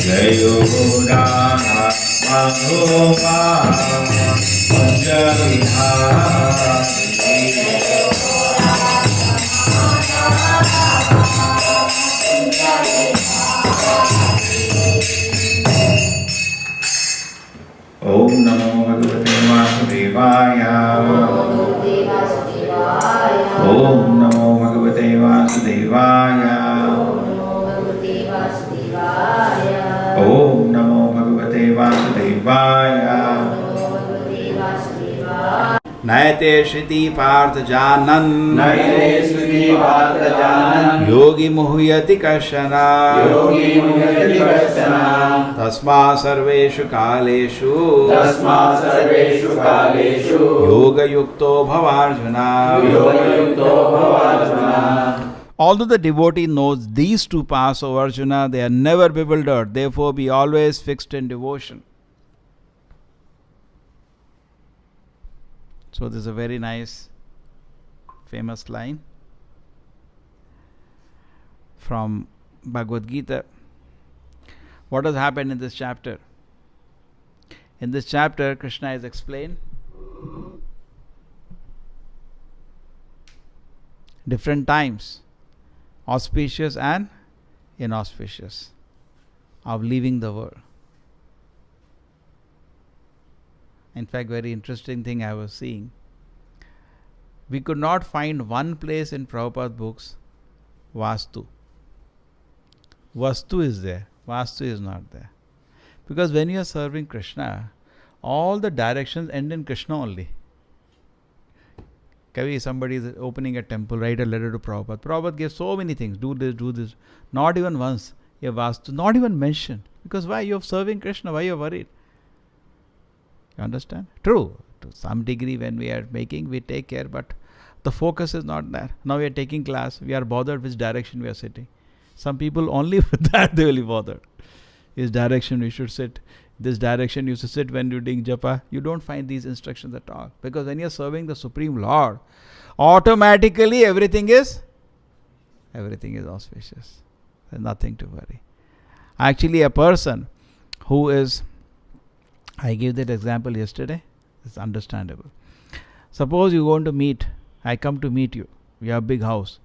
जयो राम मधोमा ओम नमो भगवते वासुदेवाय। ओम नमो भगवते वासुदेवाय। ओम नमो भगवते वासुदेवाय। नयते श्रुति पार्थ जानन् नयते श्रुति पार्थ जानन् योगी मुह्यति कश्चन योगी मुह्यति कश्चन तस्मात् सर्वेषु कालेषु योगयुक्तो भवार्जुन योगयुक्तो भवार्जुन। Although the devotee knows these two paths of Arjuna, they are never bewildered, therefore be always fixed in devotion. So this is a very nice, famous line from Bhagavad Gita. What has happened in this chapter? In this chapter, Krishna has explained different times, auspicious and inauspicious, of leaving the world. In fact, very interesting thing I was seeing. We could not find one place in Prabhupada books, Vastu. Vastu is there, Vastu is not there. Because when you are serving Krishna, all the directions end in Krishna only. Kavi, somebody is opening a temple, write a letter to Prabhupada. Prabhupada gave so many things, do this. Not even once, you have Vastu, not even mentioned. Because why? You are serving Krishna, why you are worried? You understand? True, to some degree when we are making, we take care, but the focus is not there. Now we are taking class, we are bothered which direction we are sitting. Some people only with that they will be bothered. This direction we should sit, this direction you should sit when you are doing japa. You don't find these instructions at all. Because when you are serving the Supreme Lord, automatically everything is auspicious. There's nothing to worry. Actually, a person who is, I gave that example yesterday, it's understandable. Suppose you go to meet, I come to meet you, we have a big house.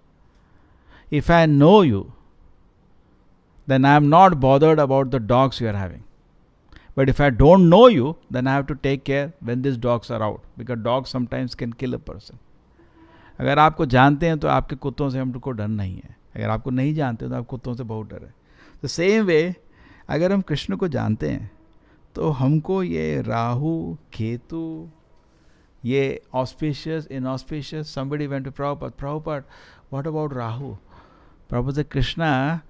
If I know you, then I am not bothered about the dogs you are having. But if I don't know you, then I have to take care when these dogs are out. Because dogs sometimes can kill a person. अगर आपको जानते हैं तो आपके कुत्तों से हमको डर नहीं है. अगर आपको नहीं जानते तो आप कुत्तों से बहुत डर है. The same way, अगर हम कृष्ण को जानते हैं तो हमको ये राहु, केतु, ये auspicious, inauspicious. Somebody went to Prabhupada, what about Rahu? Prabhupada said, Krishna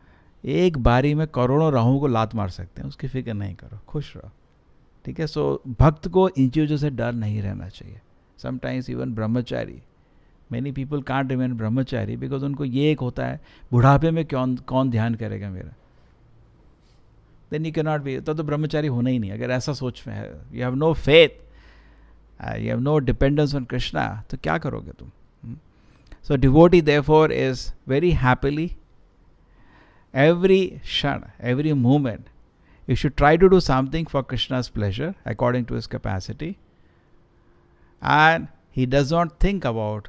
एक बारी में करोड़ों राहु को लात मार सकते हैं, उसकी फिक्र नहीं करो, खुश रहो. ठीक है. सो भक्त को इन चीज़ों से डर नहीं रहना चाहिए. Sometimes even Brahmachari, many people can't remain Brahmachari because उनको ये एक होता है बुढ़ापे में कौन ध्यान करेगा मेरा. Then you can not be, तो ब्रह्मचारी होना ही नहीं. अगर ऐसा सोच में है, you have no faith, you have no dependence on Krishna, तो क्या करोगे तुम. So devotee therefore is very happily every shana, every moment, you should try to do something for Krishna's pleasure according to his capacity, and he does not think about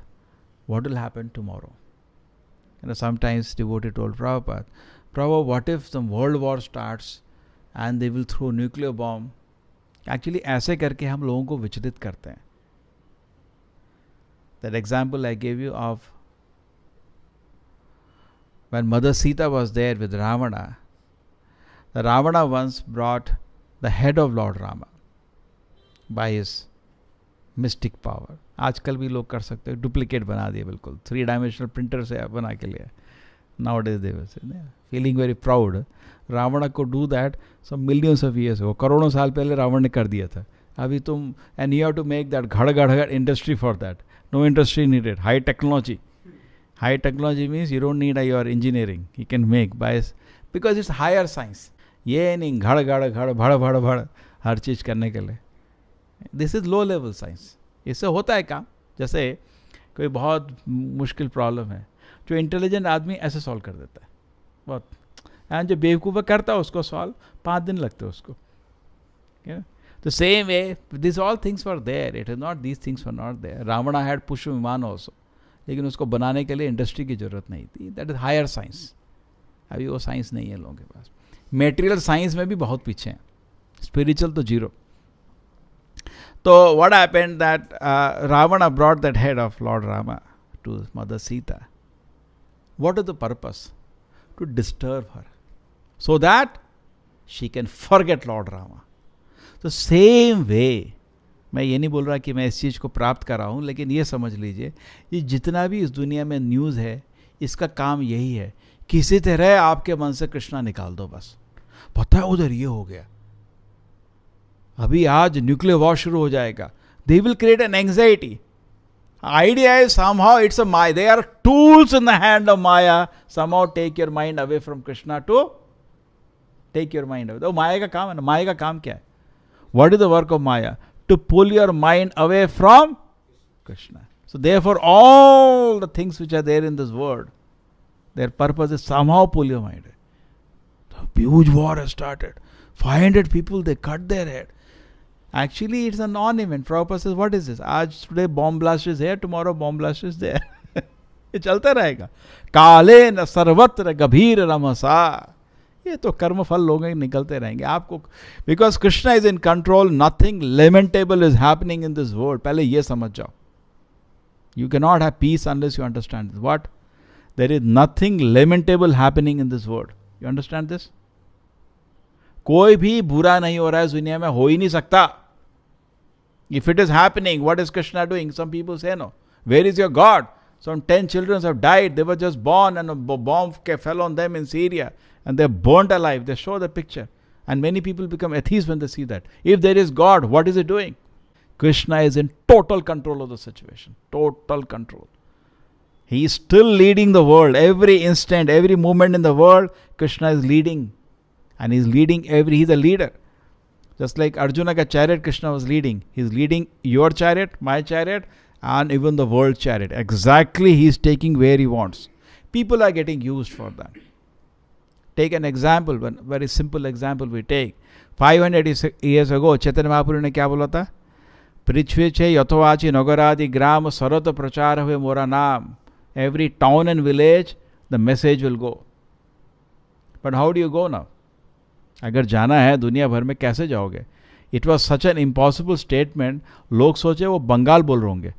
what will happen tomorrow. Sometimes devotee told Prabhupada, what if some world war starts and they will throw nuclear bomb? Actually, ऐसे करके हम लोगों को विचलित करते हैं. That example I gave you of when Mother Sita was there with Ravana, the Ravana once brought the head of Lord Rama by his mystic power. आजकल भी लोग कर सकते हैं, डुप्लीकेट बना दिए बिल्कुल, 3-dimensional printer से बना के लिया. Nowadays they will say, feeling very proud. Ravana could do that some millions of years ago. करोड़ों साल पहले रावण ने कर दिया था. अभी तुम, and you have to make that घड़ industry for that. No industry needed. High technology. High technology means you don't need your engineering. You can make because it's higher science. ये नहीं घड़ भड़ हर चीज़ करने के लिए. This is low level science. इससे होता है काम. जैसे कोई बहुत मुश्किल प्रॉब्लम है, जो इंटेलिजेंट आदमी ऐसे सॉल्व कर देता है. बहुत एंड जो बेवकूफ़ करता है उसको सॉल्व 5 दिन लगते उसको. The same way, these all things were there. It is not these things were not there. Ravana had Pushpa Viman also. लेकिन उसको बनाने के लिए इंडस्ट्री की जरूरत नहीं थी. That is higher science. अभी वो साइंस नहीं है लोगों के पास. मेटेरियल साइंस में भी बहुत पीछे हैं. स्पिरिचुअल तो जीरो. तो what happened that Ravana brought that head of Lord Rama to Mother Sita. What is the purpose? To disturb her, so that she can forget Lord Rama. तो same way, मैं ये नहीं बोल रहा कि मैं इस चीज़ को प्राप्त कर रहा हूँ, लेकिन ये समझ लीजिए ये जितना भी इस दुनिया में न्यूज़ है इसका काम यही है, किसी तरह आपके मन से कृष्णा निकाल दो बस. पता है उधर ये हो गया, अभी आज न्यूक्लियर वॉर शुरू हो जाएगा. They will create an anxiety. Idea is somehow it's a maya. They are tools in the hand of maya. Somehow take your mind away from Krishna to take your mind away. तो माया का काम है ना. माया का काम क्या है? What is the work of Maya? To pull your mind away from Krishna. So therefore all the things which are there in this world, their purpose is somehow pull your mind. The huge war has started. 500 people, they cut their head. Actually it's a non-event. Prabhupada says, what is this? Today bomb blast is here, tomorrow bomb blast is there. ये चलता रहेगा. काले न सर्वत्र गभीर रमसा. ये तो कर्म फल लोग निकलते रहेंगे आपको. Because Krishna is in control. Nothing lamentable is happening in this world. पहले ये समझ जाओ. You can not have peace unless you understand this. What? There is nothing lamentable happening in this world. You understand this? कोई भी बुरा नहीं हो रहा है इस दुनिया में, हो ही नहीं सकता. If it is happening, what is Krishna doing? Some people say no, where is your God? Some 10 children have died. They were just born and a bomb fell on them in Syria and they're burnt alive. They show the picture. And many people become atheists when they see that. If there is God, what is he doing? Krishna is in total control of the situation. Total control. He is still leading the world. Every instant, every moment in the world, Krishna is leading. And he's leading he's a leader. Just like Arjuna ka chariot, Krishna was leading. He's leading your chariot, my chariot, and even the world chariot. Exactly, he is taking where he wants. People are getting used for that. Take an example, one very simple example we take. 500 years ago, Chaitanya Mahaprabhu ने क्या बोला था? पृथ्वी छे यथोवाची नगरादि ग्राम सरत प्रचार हुए मोरा नाम. Every town and village, the message will go. But how do you go now? अगर जाना है दुनिया भर में कैसे जाओगे? It was such an impossible statement. लोग सोचे वो बंगाल बोल रहे होंगे.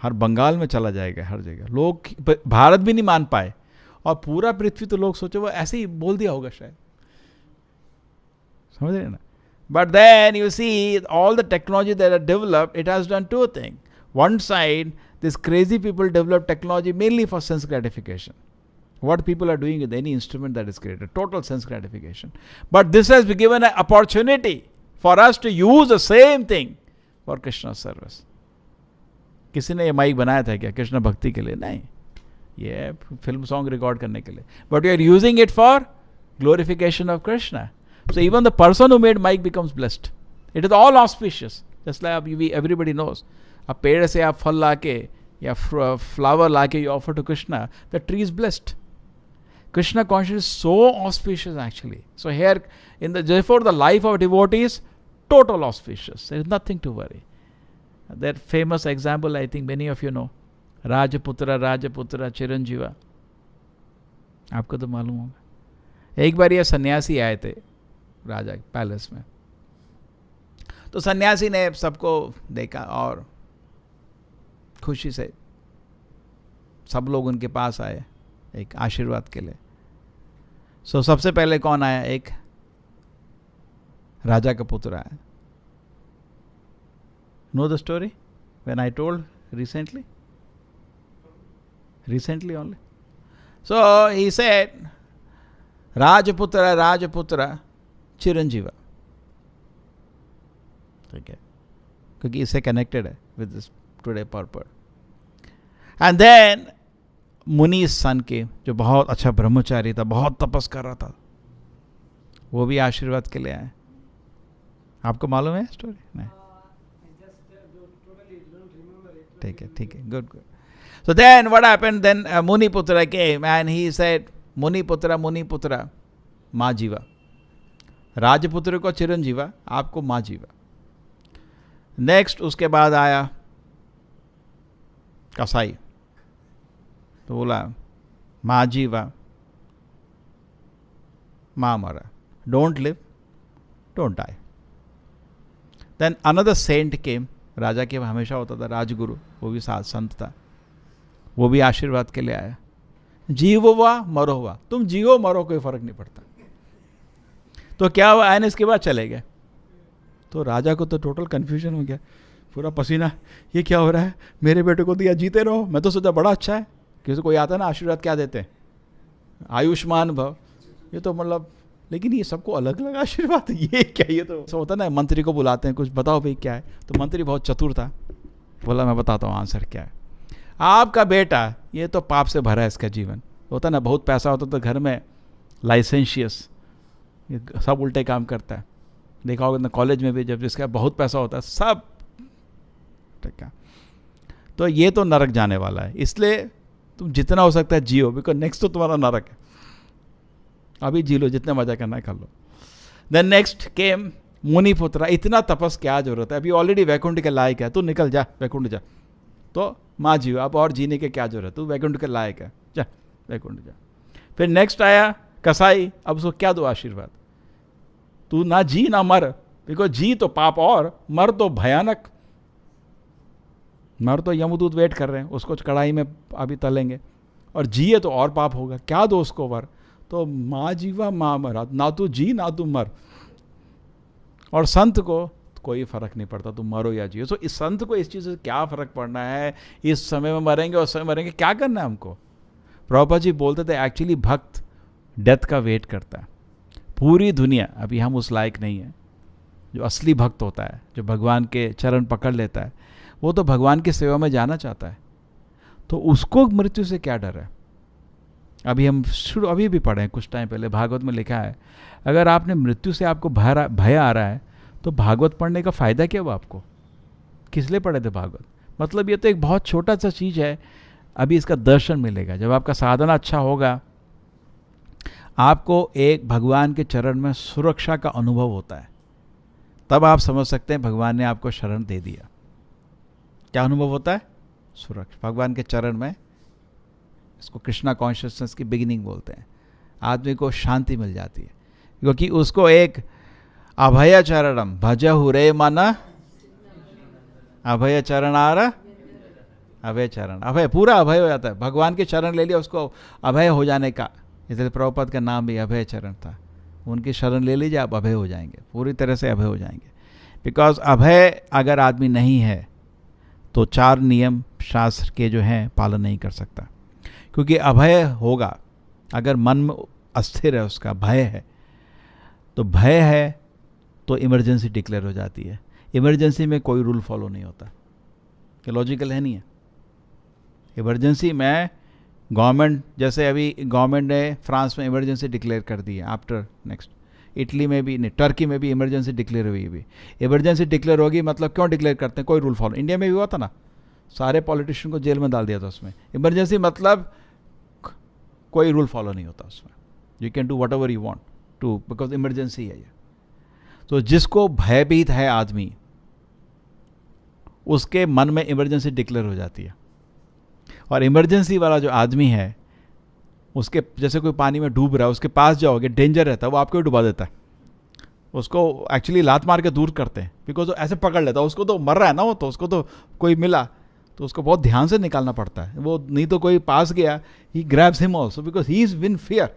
हर बंगाल में चला जाएगा हर जगह. लोग भारत भी नहीं मान पाए और पूरा पृथ्वी तो लोग सोचे वो ऐसे ही बोल दिया होगा शायद. समझ रहे ना? But then you see all the technology that are developed, it has done two things. One side, these crazy people develop technology mainly for sense gratification. What people are doing with any instrument that is created, total sense gratification. But this has been given an opportunity for us to use the same thing for Krishna's service. किसी ने ये mic बनाया था क्या कृष्ण भक्ति के लिए? नहीं, ये फिल्म सॉन्ग रिकॉर्ड करने के लिए. But you are using it for glorification of Krishna. So even the person who made mic becomes blessed. It is all auspicious. Just like everybody knows. अब पेड़ से आप फल लाके या फ्लावर लाके you offer to Krishna, the tree is blessed. Krishna consciousness is so auspicious actually. So here, therefore the life of devotee is total auspicious. There is nothing to worry. That famous example I think many of you know. Rajaputra Chiranjeeva. आपको तो मालूम होगा. एक बार ये सन्यासी आए थे राजा palace में. तो सन्यासी ने सबको देखा और खुशी से सब लोग उनके पास आए एक आशीर्वाद के लिए. सो सबसे पहले कौन आया? एक राजा का पुत्र आया. Know the story when I told recently only. So he said राजपुत्र चिरंजीवा. ठीक है, क्योंकि इससे कनेक्टेड है with this today purpose. And then मुनि सन के जो बहुत अच्छा ब्रह्मचारी था, बहुत तपस कर रहा था, वो भी आशीर्वाद के लिए आए. आपको मालूम है स्टोरी? नहीं, ठीक है, good. So then what happened? Then मुनिपुत्र केम एंड ही सेड, मुनिपुत्र माँ जीवा, राजपुत्र को चिरंजीवा, आपको माँ जीवा। नेक्स्ट उसके बाद आया कसाई, तो बोला माँ जीवा, माँ मरा, don't live, don't die. Then another saint came, राजा के हमेशा होता था राजगुरु, वो भी साथ संत था, वो भी आशीर्वाद के लिए आया, जीवो वा मरो हुआ, तुम जियो मरो कोई फर्क नहीं पड़ता। तो क्या हुआ, आने इसके बाद चले गए। तो राजा को तो टोटल कंफ्यूजन हो गया, पूरा पसीना, ये क्या हो रहा है, मेरे बेटे को दिया जीते रहो, मैं तो सोचा बड़ा अच्छा है, किसी कोई आता है ना आशीर्वाद क्या देते हैं, आयुष्मान भव, ये तो मतलब, लेकिन ये सबको अलग अलग आशीर्वाद, ये क्या, ये तो ऐसा होता है ना, मंत्री को बुलाते हैं, कुछ बताओ भाई क्या है, तो मंत्री बहुत चतुर था, बोला मैं बताता हूँ आंसर क्या है, आपका बेटा ये तो पाप से भरा है, इसका जीवन होता ना, बहुत पैसा होता तो घर में लाइसेंशियस, सब उल्टे काम करता है, देखा होगा ना कॉलेज में भी, जब जिसका बहुत पैसा होता है सब ठीक है, तो ये तो नरक जाने वाला है, इसलिए तुम जितना हो सकता है जियो, बिकॉज नेक्स्ट तो तुम्हारा नरक है, अभी जी लो, जितना मजा करना है कर लो। देन नेक्स्ट केम मुनिपुत्र, इतना तपस क्या जरूरत है, अभी ऑलरेडी वैकुंठ के लायक है, तू निकल जा वैकुंठ जा, तो माँ जियो, अब और जीने के क्या जरूरत, तू वैकुंठ के लायक है, जा वैकुंठ जा। फिर नेक्स्ट आया कसाई, अब उसको क्या दो आशीर्वाद, तू ना जी ना मर, बिकॉज जी तो पाप और मर तो भयानक, मर तो यमदूत वेट कर रहे हैं, उसको कढ़ाई में अभी तलेंगे, और जिए तो और पाप होगा, क्या दो उसको वर, तो माँ जीवा माँ मरा, ना तू जी ना तू मर। और संत को कोई फर्क नहीं पड़ता तुम मरो या जियो, तो इस संत को इस चीज़ से क्या फर्क पड़ना है, इस समय में मरेंगे उस समय मरेंगे, क्या करना है हमको। प्रभुपाद जी बोलते थे एक्चुअली भक्त डेथ का वेट करता है, पूरी दुनिया, अभी हम उस लायक नहीं है, जो असली भक्त होता है, जो भगवान के चरण पकड़ लेता है, वो तो भगवान की सेवा में जाना चाहता है, तो उसको मृत्यु से क्या डर है। अभी हम अभी भी पढ़े कुछ टाइम पहले, भागवत में लिखा है, अगर आपने मृत्यु से आपको भय आ रहा है, तो भागवत पढ़ने का फ़ायदा क्या हुआ आपको, किस लिए पढ़े थे भागवत। मतलब ये तो एक बहुत छोटा सा चीज़ है, अभी इसका दर्शन मिलेगा, जब आपका साधना अच्छा होगा, आपको एक भगवान के चरण में सुरक्षा का अनुभव होता है, तब आप समझ सकते हैं भगवान ने आपको शरण दे दिया। क्या अनुभव होता है, सुरक्षा, भगवान के चरण में, इसको कृष्णा कॉन्शियसनेस की बिगिनिंग बोलते हैं, आदमी को शांति मिल जाती है, क्योंकि उसको एक अभय चरणम भजहु रे मन, अभय चरणार, अभय चरण, अभय पूरा अभय हो जाता है, भगवान के चरण ले लिया, उसको अभय हो जाने का, इसलिए प्रभुपाद का नाम भी अभय चरण था, उनकी शरण ले लीजिए आप अभय हो जाएंगे, पूरी तरह से अभय हो जाएंगे। बिकॉज अभय अगर आदमी नहीं है तो 4 नियम शास्त्र के जो हैं पालन नहीं कर सकता, क्योंकि अभय होगा, अगर मन में अस्थिर है, उसका भय है, तो भय है तो इमरजेंसी डिक्लेयर हो जाती है। इमरजेंसी में कोई रूल फॉलो नहीं होता, कि लॉजिकल है नहीं है। इमरजेंसी में गवर्नमेंट, जैसे अभी गवर्नमेंट ने फ्रांस में इमरजेंसी डिक्लेयर कर दी है, आफ्टर नेक्स्ट इटली में भी नहीं, टर्की में भी इमरजेंसी डिक्लेयर हुई है। इमरजेंसी डिक्लेयर होगी मतलब क्यों डिक्लेयर करते हैं, कोई रूल फॉलो, इंडिया में भी हुआ था ना, सारे पॉलिटिशियन को जेल में डाल दिया था उसमें। इमरजेंसी मतलब कोई रूल फॉलो नहीं होता उसमें, you can do whatever you want to, because emergency है ये। तो जिसको भयभीत है आदमी, उसके मन में इमरजेंसी डिक्लेयर हो जाती है, और इमरजेंसी वाला जो आदमी है, उसके जैसे कोई पानी में डूब रहा है, उसके पास जाओगे डेंजर रहता है, वो आपको ही डुबा देता है, उसको एक्चुअली लात मार के दूर करते हैं, बिकॉज वो ऐसे पकड़ लेता है, उसको तो मर रहा है ना वो, तो उसको तो कोई मिला तो उसको बहुत ध्यान से निकालना पड़ता है, वो नहीं तो कोई पास गया, he grabs him also, because he is in fear.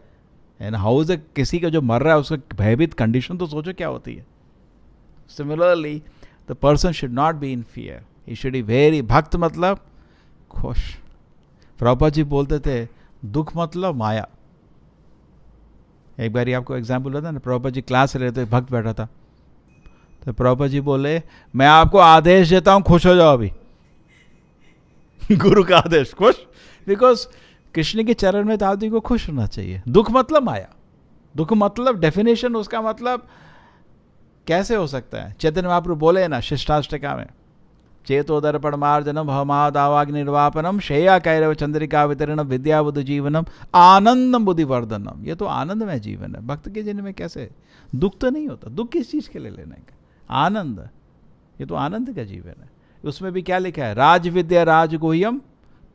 And how is किसी का जो मर रहा है उसका भयभीत कंडीशन तो सोचो क्या होती है। Similarly the person should not be in fear, he should be very, भक्त मतलब खुश। प्रभुपाद जी बोलते थे दुख मतलब माया। एक बार आपको एग्जाम्पल होता है ना, प्रभुपाद जी क्लास ले रहे थे, भक्त बैठा था, तो प्रभुपाद जी बोले मैं आपको आदेश देता हूं, खुश हो जाओ अभी। गुरु का आदेश, खुश, बिकॉज कृष्ण के चरण में तो आदमी को खुश होना चाहिए। दुख मतलब माया, दुख मतलब डेफिनेशन उसका मतलब कैसे हो सकता है। चैतन्य महाप्रभु बोले ना शिष्टाष्टका में, चेतोदर्पण मार्जनम भवमादावाग निर्वापनम श्रेया कैरव चंद्रिका वितरणम विद्या बुद्ध जीवनम आनंदम बुद्धिवर्धनम। ये तो आनंदमय जीवन है। भक्त के जीवन में कैसे दुख तो नहीं होता। दुख किस चीज के लिए लेने का? आनंद। ये तो आनंद का जीवन है। उसमें भी क्या लिखा है? राज विद्या राजगुह्यम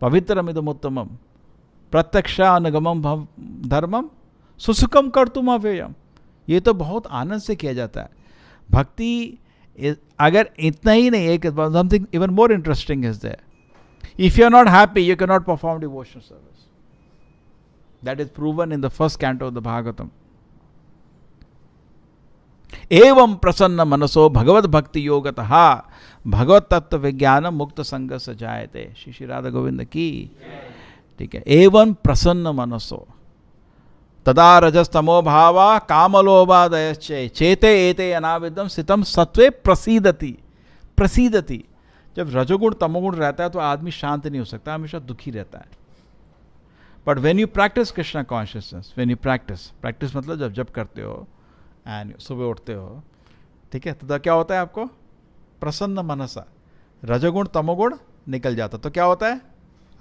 पवित्रमिदमुत्तमम प्रत्यक्षानुगमम धर्मम सुसुखम कर्तुम अव्ययम। ये तो बहुत आनंद से किया जाता है। भक्ति अगर इतना ही नहीं, एक something even more interesting is there. If you are not happy you can not perform devotional service. That is proven in the first canto of the Bhagavatam. एवं प्रसन्न मनसो भगवत भक्ति योगतः भगवत तत्व विज्ञान मुक्त संग से जायते। श्री राधा गोविंद की। ठीक है। एवं प्रसन्न मनसो तदा रजस्तमो भावा कामलोभादयश्चे चेते एते अनाविदम स्थितम सत्वे प्रसीदति। प्रसीदति। जब रजोगुण तमोगुण रहता है तो आदमी शांत नहीं हो सकता, हमेशा दुखी रहता है। But when you practice Krishna consciousness, when you practice मतलब जब जब करते हो एंड सुबह उठते हो, ठीक है, तो क्या होता है आपको? प्रसन्न मनसा, रजोगुण तमोगुण निकल जाता, तो क्या होता है?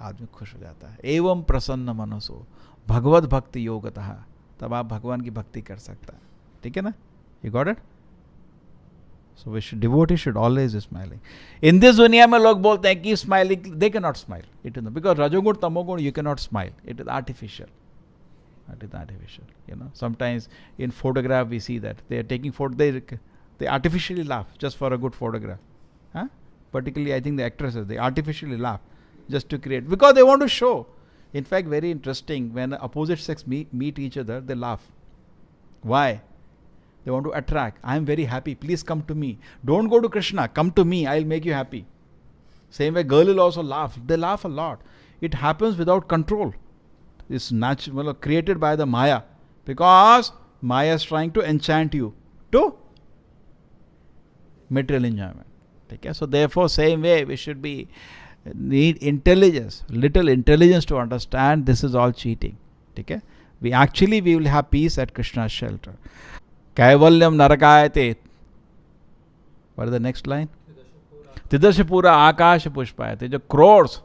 आदमी खुश हो जाता है। एवं प्रसन्न मनसो भगवत भक्ति योगतः, तब आप भगवान की भक्ति कर सकता है। ठीक है ना? You got it? So we should devotee should always smiling. In this दुनिया में लोग बोलते हैं कि smiling, they can not smile, it is because रजोगुण तमोगुण you can not smile, it is artificial. It is artificial, you know. Sometimes in photograph we see that they are taking photo, they artificially laugh just for a good photograph. Huh? Particularly, I think the actresses, they artificially laugh just to create, because they want to show. In fact, very interesting, when opposite sex meet each other, they laugh. Why? They want to attract. I am very happy. Please come to me. Don't go to Krishna. Come to me. I'll make you happy. Same way, girl will also laugh. They laugh a lot. It happens without control. It's natural, created by the Maya, because Maya is trying to enchant you to material enjoyment. Okay? So therefore, same way we should be need intelligence, little intelligence to understand this is all cheating. Okay? We will have peace at Krishna's shelter. Kaivalyam narakayate. What is the next line? Tidashapura akasha pushpayate. The crores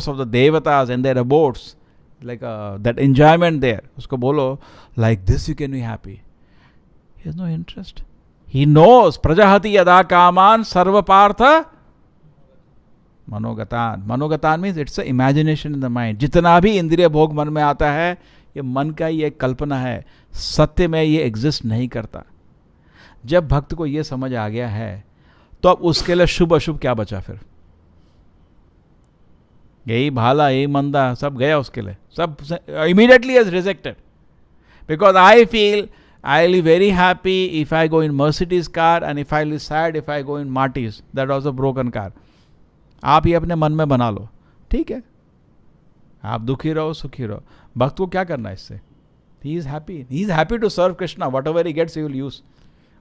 of the devatas and their abodes, like that enjoyment there, usko bolo, like this you can be happy. He has no interest. He knows prajahati yada kaman sarvapartha manogatan. Manogatan means it's an imagination in the mind. जितना भी इंद्रिय भोग मन में आता है, ये मन का ही एक कल्पना है, सत्य में ये एग्जिस्ट नहीं करता। जब भक्त को ये समझ आ गया है, तो अब उसके लिए शुभ अशुभ क्या बचा फिर? यही भाला यही मंदा सब गया उसके लिए, सब immediately has rejected. Because I feel I'll be very happy if I go in Mercedes car, and if I'll be sad if I go in Marty's, that was a broken car. आप ये अपने मन में बना लो, ठीक है? आप दुखी रहो सुखी रहो। भक्त को क्या करना है इससे? He is happy. He is happy to serve Krishna. Whatever he gets, he will use.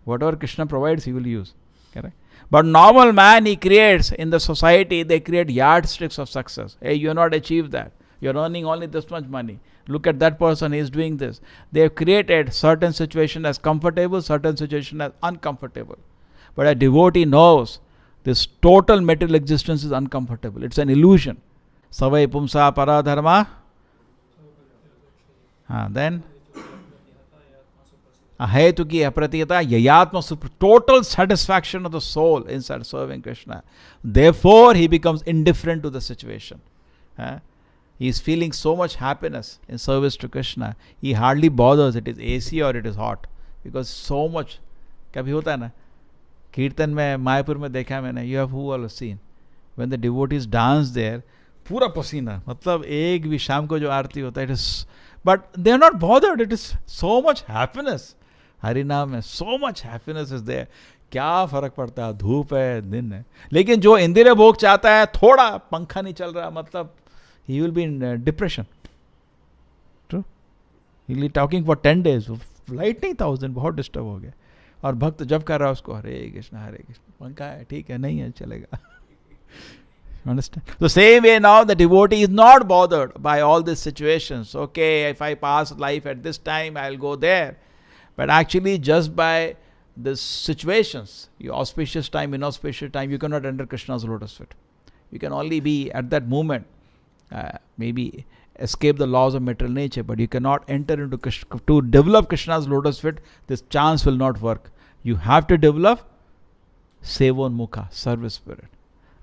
Whatever Krishna provides, he will use. Correct? But normal man, he creates in the society, they create yardsticks of success. Hey, you have not achieved that. You're earning only this much money. Look at that person, he is doing this. They have created certain situation as comfortable, certain situation as uncomfortable. But a devotee knows this total material existence is uncomfortable. It's an illusion. Savai pumsa paradharma. Then ahetuki apratiyata yayatma super, total satisfaction of the soul inside serving Krishna. Therefore, he becomes indifferent to the situation. He is feeling so much happiness in service to Krishna. He hardly bothers it is AC or it is hot, because so much. कभी होता है ना, कीर्तन में मायापुर में देखा मैंने, you have who all seen when the devotees dance there, पूरा पसीना, मतलब एक भी शाम को जो आरती होता है, it is, but they are not bothered. It is so much happiness. हरिनाम में so much happiness is there. क्या फर्क पड़ता है, धूप है दिन है। लेकिन जो इंद्रिय भोग चाहता है, थोड़ा पंखा नहीं चल रहा, मतलब he will be in depression. True? He will be talking for 10 days. Light नहीं था उस दिन, बहुत डिस्टर्ब हो गया। और भक्त जब कर रहा है उसको हरे कृष्ण पंखा है ठीक है, नहीं है चलेगा। Understand? So same way now the devotee is not bothered by all these situations. Okay, if I pass life at this time, I'll go there. But actually just by the situations, your auspicious time, inauspicious time, you cannot enter Krishna's lotus feet. You can only be at that moment, maybe escape the laws of material nature, but you cannot enter into Krishna, to develop Krishna's lotus feet. This chance will not work. You have to develop Sevonmukha, service spirit.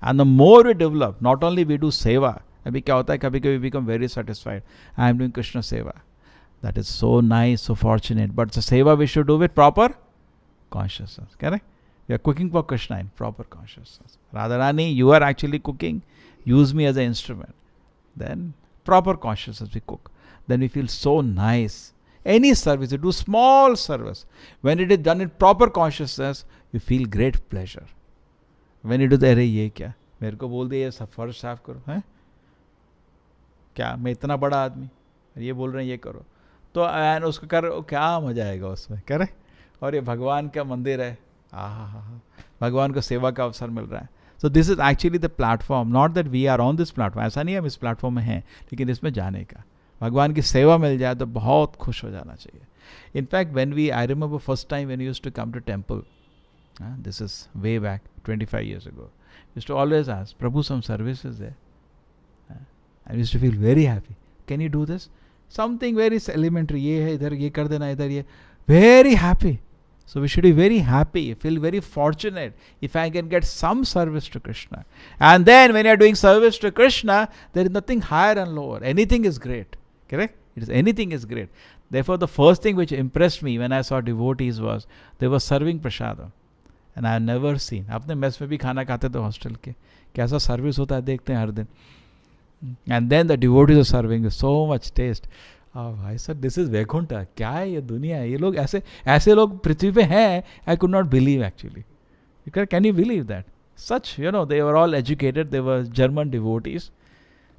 And the more we develop, not only we do seva, अभी क्या होता है कभी कभी we become very satisfied. I am doing Krishna seva. That is so nice, so fortunate. But the seva we should do with proper consciousness. Correct? We are cooking for Krishna in proper consciousness. Radharani, you are actually cooking. Use me as an instrument. Then proper consciousness we cook. Then we feel so nice. Any service, you do small service. When it is done in proper consciousness, you feel great pleasure. When you do the अरे ये क्या मेरे को बोल दिया सब फर्श साफ करो हैं क्या मैं इतना बड़ा आदमी ये बोल रहे हैं ये करो तो एंड उसको कर क्या मजा आएगा उसमें करे और ये भगवान का मंदिर है भगवान को सेवा का अवसर मिल रहा है. So this is actually the platform. Not that we are on this platform, ऐसा नहीं है हम इस प्लेटफॉर्म में हैं, लेकिन इसमें जाने का भगवान की सेवा मिल जाए तो बहुत खुश हो जाना चाहिए. In fact when we I remember first time when used to come to temple, this is way back 25 years ago, used to always ask Prabhu, some service is there. I used to feel very happy. Can you do this? Something very elementary, ye hai idhar ye kar dena idhar ye, very happy. So we should be very happy, feel very fortunate if I can get some service to Krishna. And then when you are doing service to Krishna, there is nothing higher and lower, anything is great. Correct? It is anything is great. Therefore the first thing which impressed me when I saw devotees was they were serving prasadam. And I have never seen, अपने mess में भी खाना खाते थे hostel के, कैसा service होता है देखते हैं हर दिन. And then the devotees are serving so much taste. भाई सर दिस इज वैकुंठ, क्या है ये दुनिया है, ये लोग ऐसे लोग पृथ्वी पे हैं. I could not believe actually. Can you believe that such, they were all educated, they were German devotees,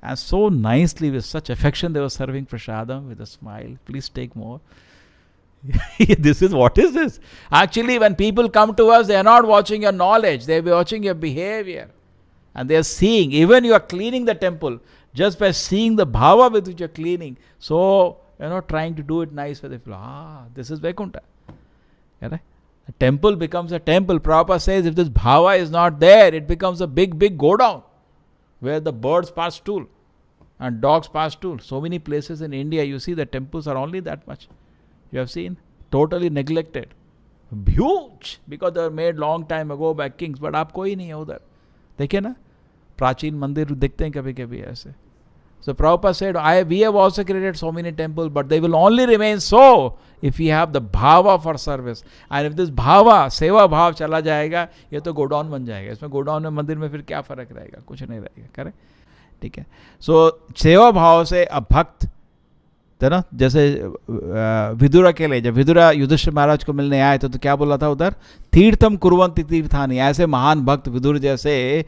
and so nicely with such affection they were serving prasadam with a smile, please take more. This is what is this? Actually, when people come to us, they are not watching your knowledge, they are watching your behavior. And they are seeing, even you are cleaning the temple, just by seeing the bhava with which you are cleaning. So, trying to do it nice for the people. This is Vaikuntha. A temple becomes a temple. Prabhupada says, if this bhava is not there, it becomes a big, big go down, where the birds pass stool and dogs pass stool. So many places in India, you see the temples are only that much. You have seen, totally neglected, huge, because they were made long time ago by kings. But आप कोई नहीं है उधर, देखिए ना प्राचीन मंदिर दिखते हैं कभी कभी ऐसे. So Prabhupada said, we have also created so many temples, but they will only remain so if we have the bhava for service. And if this bhava, सेवा भाव चला जाएगा, ये तो गोडाउन बन जाएगा. इसमें गोडाउन में मंदिर में फिर क्या फर्क रहेगा, कुछ नहीं रहेगा. करेक्ट, ठीक है. सो सेवा भाव से अब भक्त, ना, जैसे विदुरा के लिए जब विदुरा युधिष्ठिर महाराज को मिलने आए तो क्या बोला था उधर, तीर्थम कुर्वन्ति तीर्थानि. ऐसे महान भक्त विदुर जैसे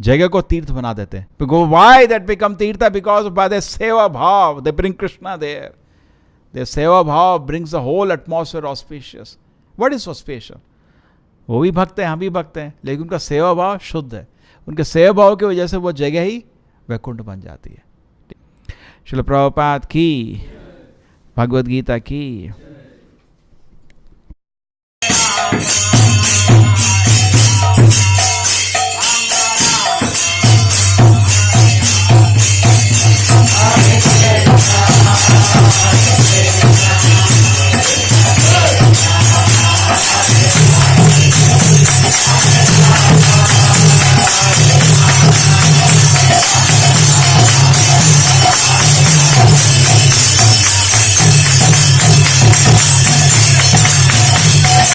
जगह को तीर्थ बना देते हैं. व्हाई दैट बिकम तीर्थ? बिकॉज बाय द सेवा भाव they bring Krishna there. The सेवा भाव brings the whole atmosphere auspicious. What is auspicious? वो भी भक्त हैं, हम भी भक्त हैं, लेकिन उनका सेवा भाव शुद्ध है. उनके सेवा भाव की वजह से वो जगह ही वैकुंठ बन जाती है. श्रील प्रभुपाद की, भगवद गीता की.